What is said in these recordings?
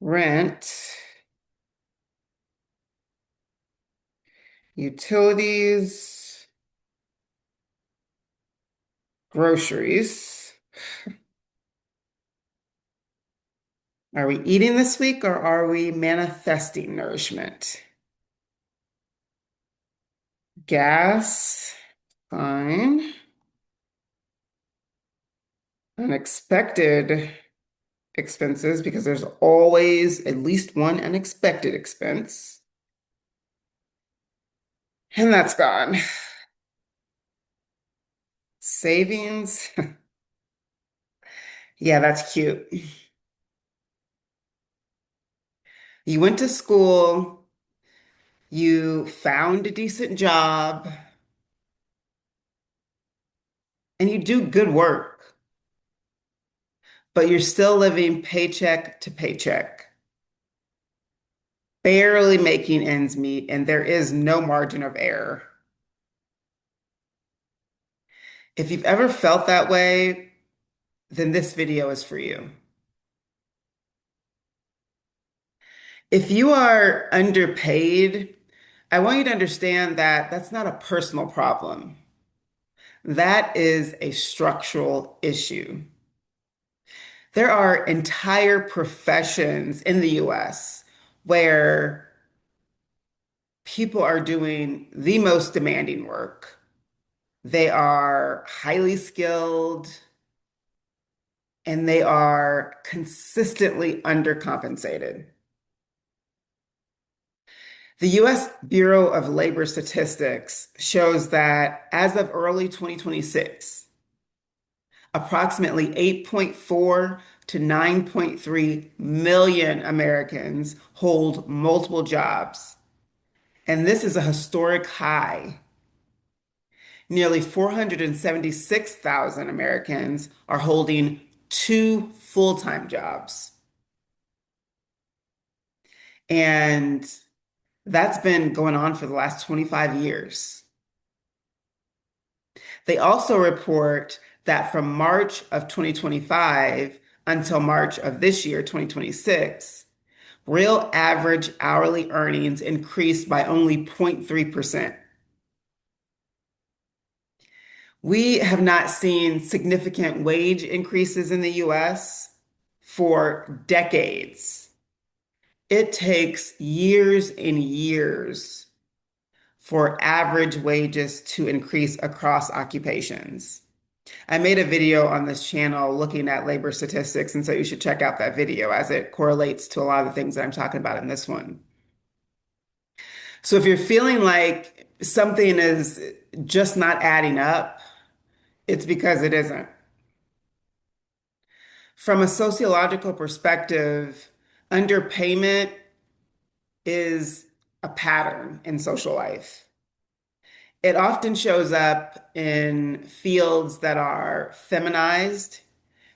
rent, utilities, groceries. Are we eating this week or are we manifesting nourishment? Gas, fine. Unexpected expenses, because there's always at least one unexpected expense. And that's gone. Savings. Yeah, that's cute. You went to school, you found a decent job, and you do good work, but you're still living paycheck to paycheck, barely making ends meet, and there is no margin of error. If you've ever felt that way, then this video is for you. If you are underpaid, I want you to understand that that's not a personal problem. That is a structural issue. There are entire professions in the US where people are doing the most demanding work. They are highly skilled and they are consistently undercompensated. The US Bureau of Labor Statistics shows that as of early 2026, approximately 8.4 to 9.3 million Americans hold multiple jobs. And this is a historic high. Nearly 476,000 Americans are holding two full-time jobs. And that's been going on for the last 25 years. They also report that from March of 2025 until March of this year, 2026, real average hourly earnings increased by only 0.3%. We have not seen significant wage increases in the US for decades. It takes years and years for average wages to increase across occupations. I made a video on this channel looking at labor statistics, and so you should check out that video as it correlates to a lot of the things that I'm talking about in this one. So if you're feeling like something is just not adding up, it's because it isn't. From a sociological perspective, underpayment is a pattern in social life. It often shows up in fields that are feminized,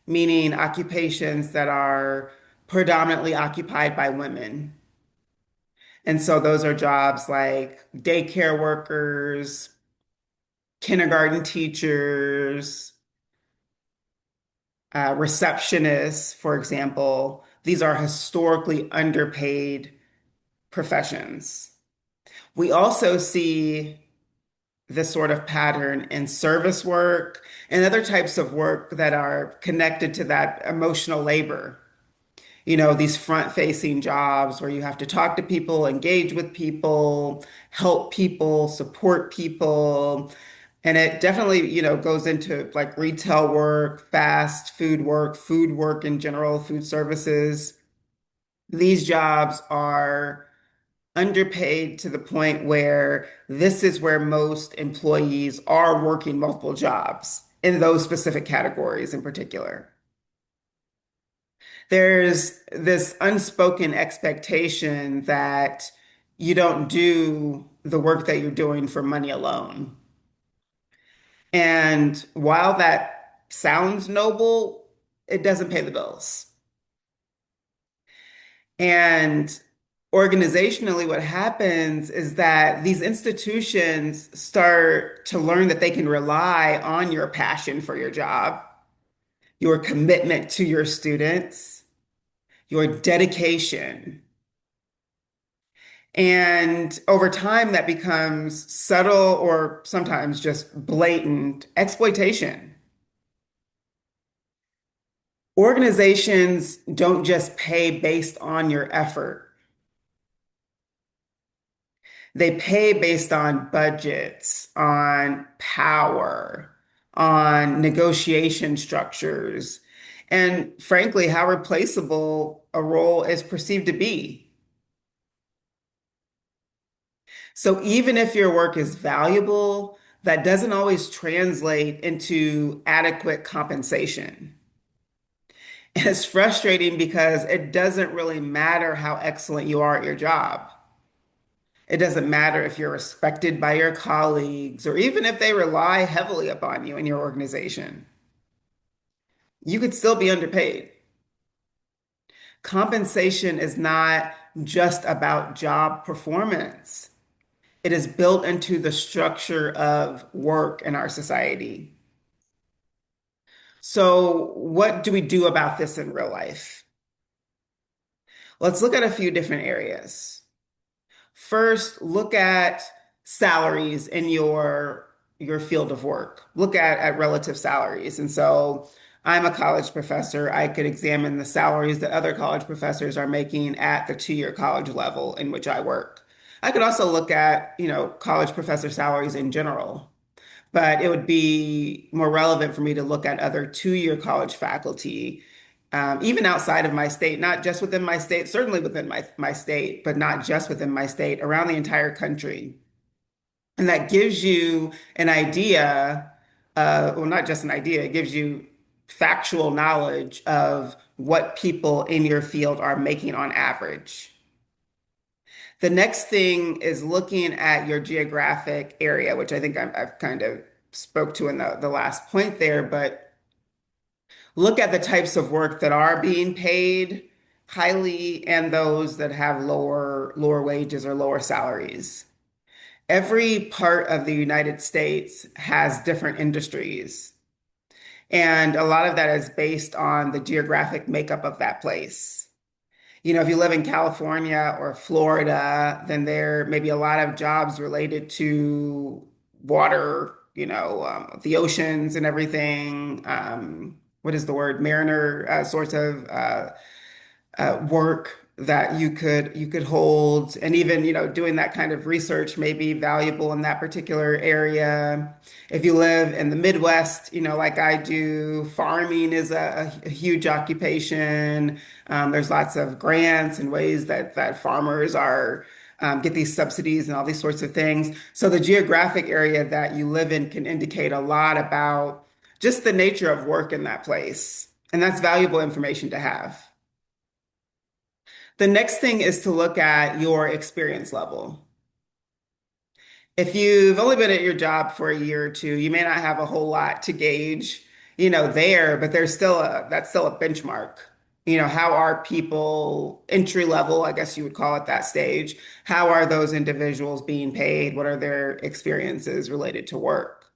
meaning occupations that are predominantly occupied by women. And so those are jobs like daycare workers, kindergarten teachers, receptionists, for example. These are historically underpaid professions. We also see this sort of pattern in service work and other types of work that are connected to that emotional labor. You know, these front-facing jobs where you have to talk to people, engage with people, help people, support people. And it definitely, goes into like retail work, fast food work in general, food services. These jobs are underpaid to the point where this is where most employees are working multiple jobs in those specific categories in particular. There's this unspoken expectation that you don't do the work that you're doing for money alone. And while that sounds noble, it doesn't pay the bills. And organizationally, what happens is that these institutions start to learn that they can rely on your passion for your job, your commitment to your students, your dedication. And over time, that becomes subtle or sometimes just blatant exploitation. Organizations don't just pay based on your effort. They pay based on budgets, on power, on negotiation structures, and frankly, how replaceable a role is perceived to be. So even if your work is valuable, that doesn't always translate into adequate compensation. And it's frustrating because it doesn't really matter how excellent you are at your job. It doesn't matter if you're respected by your colleagues or even if they rely heavily upon you in your organization. You could still be underpaid. Compensation is not just about job performance. It is built into the structure of work in our society. So, what do we do about this in real life? Let's look at a few different areas. First, look at salaries in your field of work. Look at relative salaries. And so I'm a college professor. I could examine the salaries that other college professors are making at the two-year college level in which I work. I could also look at, college professor salaries in general, but it would be more relevant for me to look at other two-year college faculty, even outside of my state, not just within my state, certainly within my state, but not just within my state, around the entire country. And that gives you an idea, well, not just an idea, it gives you factual knowledge of what people in your field are making on average. The next thing is looking at your geographic area, which I think I've kind of spoke to in the last point there, but look at the types of work that are being paid highly and those that have lower wages or lower salaries. Every part of the United States has different industries, and a lot of that is based on the geographic makeup of that place. If you live in California or Florida, then there may be a lot of jobs related to water, the oceans and everything. What is the word? Mariner sorts of work that you could hold, and even doing that kind of research may be valuable in that particular area. If you live in the Midwest, like I do, farming is a huge occupation. There's lots of grants and ways that farmers are get these subsidies and all these sorts of things. So the geographic area that you live in can indicate a lot about just the nature of work in that place, and that's valuable information to have. The next thing is to look at your experience level. If you've only been at your job for a year or two, you may not have a whole lot to gauge, there, but that's still a benchmark. How are people entry level, I guess you would call it that stage? How are those individuals being paid? What are their experiences related to work?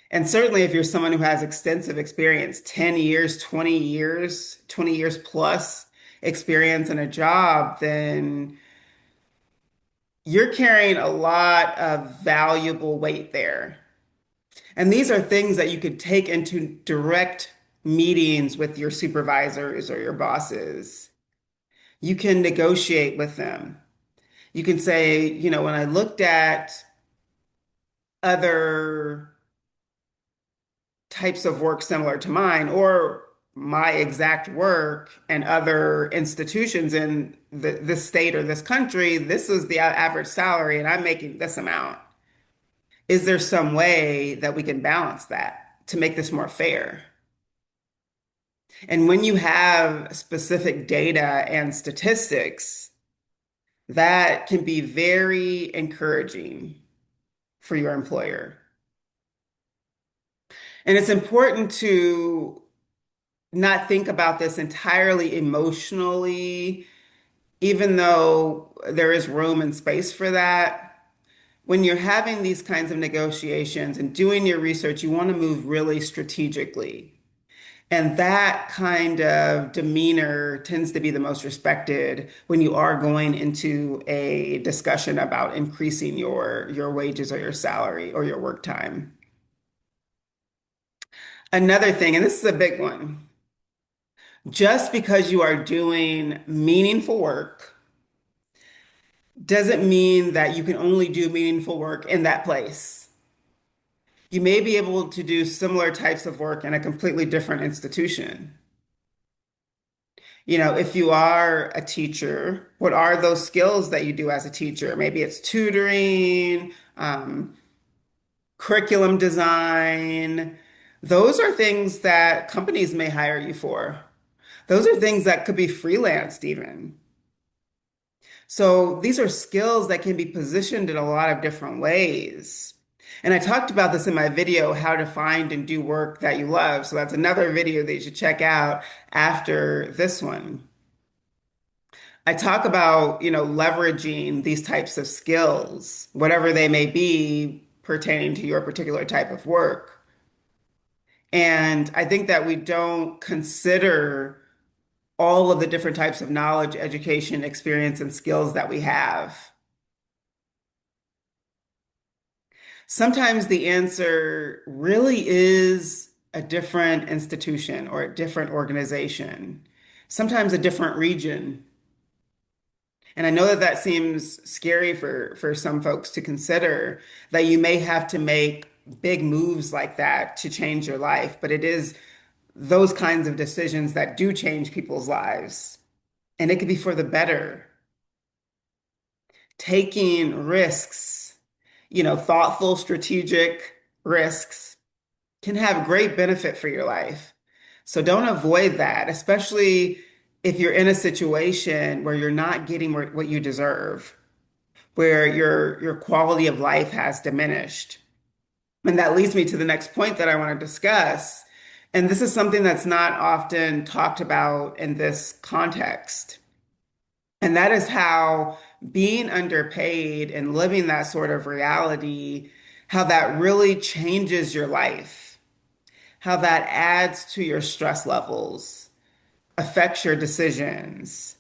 And certainly if you're someone who has extensive experience, 10 years, 20 years plus experience in a job, then you're carrying a lot of valuable weight there. And these are things that you could take into direct meetings with your supervisors or your bosses. You can negotiate with them. You can say, when I looked at other types of work similar to mine or my exact work and other institutions in this state or this country, this is the average salary and I'm making this amount. Is there some way that we can balance that to make this more fair? And when you have specific data and statistics, that can be very encouraging for your employer. And it's important to not think about this entirely emotionally, even though there is room and space for that. When you're having these kinds of negotiations and doing your research, you want to move really strategically. And that kind of demeanor tends to be the most respected when you are going into a discussion about increasing your wages or your salary or your work time. Another thing, and this is a big one, just because you are doing meaningful work doesn't mean that you can only do meaningful work in that place. You may be able to do similar types of work in a completely different institution. If you are a teacher, what are those skills that you do as a teacher? Maybe it's tutoring, curriculum design. Those are things that companies may hire you for. Those are things that could be freelanced even. So these are skills that can be positioned in a lot of different ways. And I talked about this in my video, how to find and do work that you love. So that's another video that you should check out after this one. I talk about, leveraging these types of skills, whatever they may be pertaining to your particular type of work. And I think that we don't consider all of the different types of knowledge, education, experience, and skills that we have. Sometimes the answer really is a different institution or a different organization, sometimes a different region. And I know that that seems scary for some folks to consider that you may have to make big moves like that to change your life, but it is those kinds of decisions that do change people's lives. And it could be for the better. Taking risks, thoughtful, strategic risks can have great benefit for your life. So don't avoid that, especially if you're in a situation where you're not getting what you deserve, where your quality of life has diminished. And that leads me to the next point that I want to discuss. And this is something that's not often talked about in this context. And that is how being underpaid and living that sort of reality, how that really changes your life, how that adds to your stress levels, affects your decisions,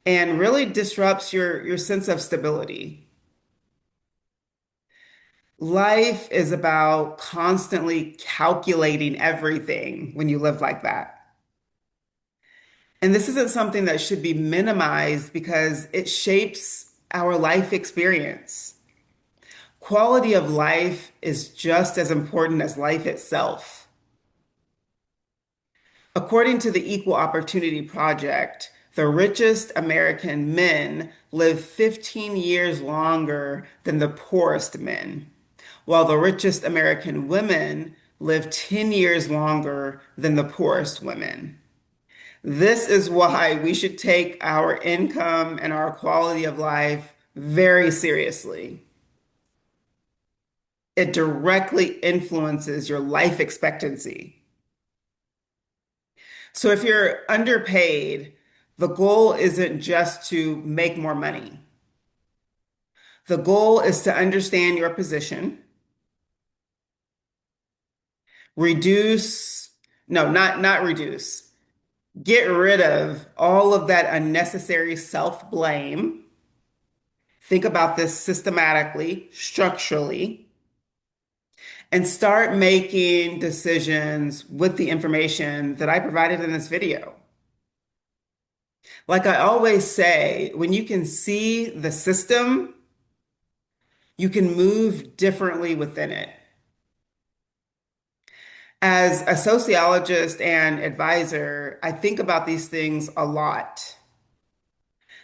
and really disrupts your sense of stability. Life is about constantly calculating everything when you live like that. And this isn't something that should be minimized because it shapes our life experience. Quality of life is just as important as life itself. According to the Equal Opportunity Project, the richest American men live 15 years longer than the poorest men, while the richest American women live 10 years longer than the poorest women. This is why we should take our income and our quality of life very seriously. It directly influences your life expectancy. So if you're underpaid, the goal isn't just to make more money. The goal is to understand your position, reduce, no, not reduce, get rid of all of that unnecessary self-blame. Think about this systematically, structurally, and start making decisions with the information that I provided in this video. Like I always say, when you can see the system, you can move differently within it. As a sociologist and advisor, I think about these things a lot.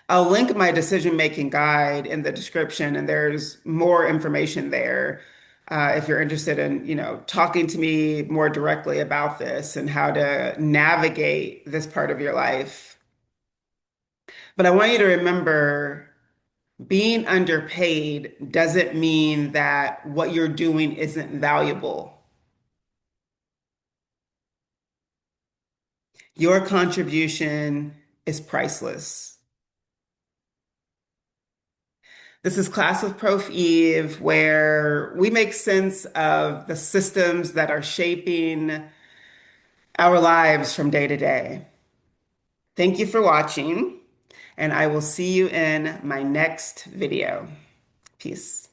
I'll link my decision-making guide in the description, and there's more information there if you're interested in, talking to me more directly about this and how to navigate this part of your life. But I want you to remember being underpaid doesn't mean that what you're doing isn't valuable. Your contribution is priceless. This is Class with Prof. Eve, where we make sense of the systems that are shaping our lives from day to day. Thank you for watching, and I will see you in my next video. Peace.